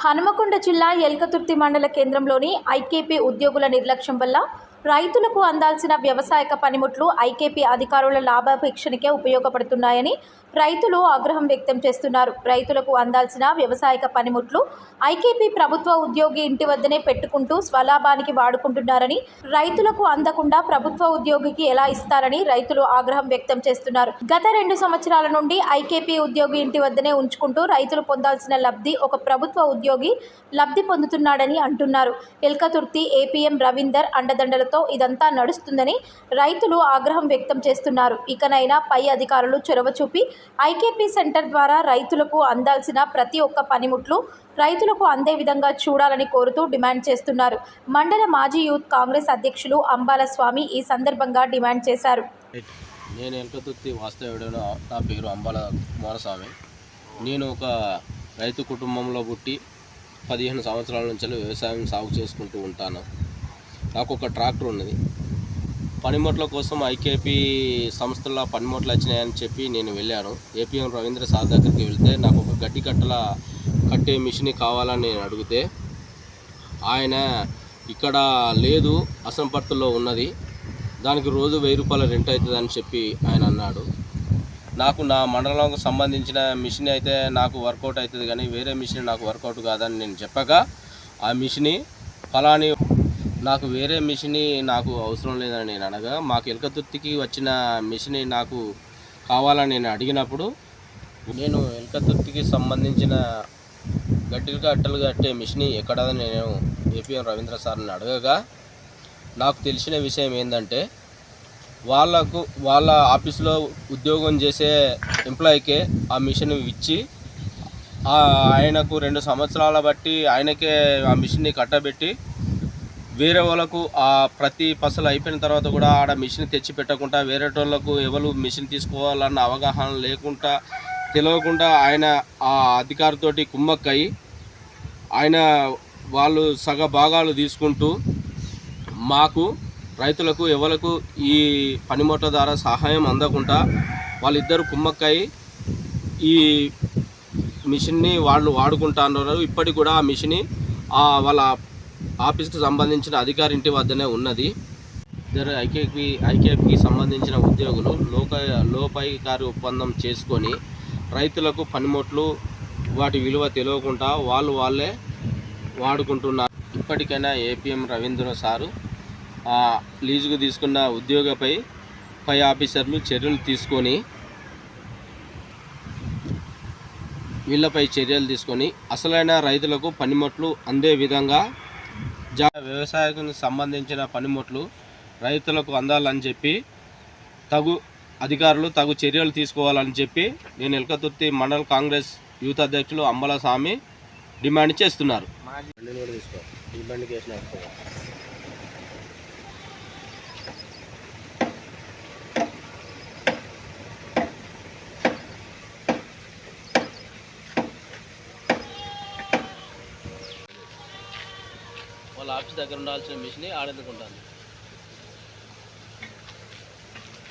హనుమకొండ జిల్లా ఎల్కతుర్తి మండల కేంద్రంలోని ఐకేపీ ఉద్యోగుల నిర్లక్ష్యం వల్ల రైతులకు అందాల్సిన వ్యవసాయక పనిముట్లు ఐకేపీ అధికారుల లాభాపేక్షణకే ఉపయోగపడుతున్నాయని రైతులు ఆగ్రహం వ్యక్తం చేస్తున్నారు. రైతులకు అందాల్సిన వ్యవసాయక పనిముట్లు ఐకేపీ ప్రభుత్వ ఉద్యోగి ఇంటి వద్దనే పెట్టుకుంటూ స్వలాభానికి వాడుకుంటున్నారని, రైతులకు అందకుండా ప్రభుత్వ ఉద్యోగికి ఎలా ఇస్తారని రైతులు ఆగ్రహం వ్యక్తం చేస్తున్నారు. గత 2 సంవత్సరాల నుండి ఐకేపీ ఉద్యోగి ఇంటి వద్దనే ఉంచుకుంటూ రైతులు పొందాల్సిన లబ్ధి ఒక ప్రభుత్వ ఉద్యోగి లబ్ధి పొందుతున్నాడని అంటున్నారు. ఎల్కతుర్తి ఏపీఎం రవీందర్ అండదండలతో ఇదంతా నడుస్తుందని రైతులు ఆగ్రహం వ్యక్తం చేస్తున్నారు. ఇకనైనా పై అధికారులు చొరవ చూపి ఐకేపీ సెంటర్ ద్వారా రైతులకు అందాల్సిన ప్రతి ఒక్క పనిముట్లు రైతులకు అందే విధంగా చూడాలని కోరుతూ డిమాండ్ చేస్తున్నారు. మండల మాజీ యూత్ కాంగ్రెస్ అధ్యక్షులు అంబాల స్వామి ఈ సందర్భంగా డిమాండ్ చేశారు. నేను ఎల్కతుర్తి వాస్తవ్యుడైన నా పేరు అంబాల కుమారస్వామి. నేను ఒక రైతు కుటుంబంలో పుట్టి 15 సంవత్సరాల నుంచి వ్యవసాయం సాగు చేసుకుంటూ ఉంటాను. నాకు ఒక ట్రాక్టర్ ఉన్నది. పనిముట్ల కోసం ఐకేపీ సంస్థల్లో పనిముట్లు వచ్చినాయని చెప్పి నేను వెళ్ళాను. ఏపీఎం రవీంద్ర సార్ దగ్గరికి వెళ్తే నాకు ఒక గడ్డి కట్టే మిషన్ కావాలని నేను అడిగితే ఆయన ఇక్కడ లేదు, అసంపర్తిలో ఉన్నది, దానికి రోజు 1000 రూపాయల రెంట్ అవుతుందని చెప్పి ఆయన అన్నాడు. నాకు నా మండలంకు సంబంధించిన మిషన్ అయితే నాకు వర్కౌట్ అవుతుంది, కానీ వేరే మిషన్ నాకు వర్కౌట్ కాదని నేను చెప్పగా ఆ మిషన్ ఫలాని నాకు వేరే మిషన్ నాకు అవసరం లేదని నేను అనగా మాకు ఎల్కతుర్తికి వచ్చిన మిషన్ నాకు కావాలని నేను అడిగినప్పుడు నేను ఎల్కతుర్తికి సంబంధించిన గడ్డలు కట్టే మిషన్ ఎక్కడదని నేను ఏపీఎం రవీంద్ర సార్ని అడగగా నాకు తెలిసిన విషయం ఏంటంటే వాళ్ళ ఆఫీస్లో ఉద్యోగం చేసే ఎంప్లాయీకే ఆ మిషన్ ఇచ్చి ఆయనకు 2 సంవత్సరాల బట్టి ఆయనకే ఆ మిషన్ని కట్టబెట్టి వేరే వాళ్ళకు ఆ ప్రతి పసలు అయిపోయిన తర్వాత కూడా ఆడ మిషన్ తెచ్చి పెట్టకుండా వేరే వాళ్ళకు ఎవరు మిషన్ తీసుకోవాలన్న అవగాహన లేకుండా తెలియకుండా ఆయన ఆ అధికారితోటి కుమ్మక్కయి ఆయన వాళ్ళు సగ భాగాలు తీసుకుంటూ మాకు రైతులకు ఎవరికి ఈ పనిముట్ల ద్వారా సహాయం అందకుండా వాళ్ళిద్దరు కుమ్మక్కయి ఈ మిషన్ని వాళ్ళు వాడుకుంటున్నారు. ఇప్పటికి కూడా ఆ మిషన్ వాళ్ళ ఆఫీస్కి సంబంధించిన అధికారి ఇంటి వద్దనే ఉన్నది. ఇద్దరు ఐకేపీకి సంబంధించిన ఉద్యోగులు లోపాయికారి ఒప్పందం చేసుకొని రైతులకు పనిముట్లు వాటి విలువ తెలియకుండా వాళ్ళే వాడుకుంటున్నారు. ఇప్పటికైనా ఏపీఎం రవీంద్ర సారు లీజుకు తీసుకున్న ఉద్యోగపై పై ఆఫీసర్లు చర్యలు తీసుకొని వీళ్ళపై చర్యలు తీసుకొని అసలైన రైతులకు పనిముట్లు అందే విధంగా వ్యవసాయానికి సంబంధించిన పనిముట్లు రైతులకు అందాలని చెప్పి అధికారులు తగు చర్యలు తీసుకోవాలని చెప్పి నేను ఎల్కతుర్తి మండల కాంగ్రెస్ యూత్ అధ్యక్షులు అంబాల స్వామి డిమాండ్ చేస్తున్నారు. వాళ్ళ ఆఫీస్ దగ్గర ఉండాల్సిన మిషన్ ఆడెందుకుంటుంది.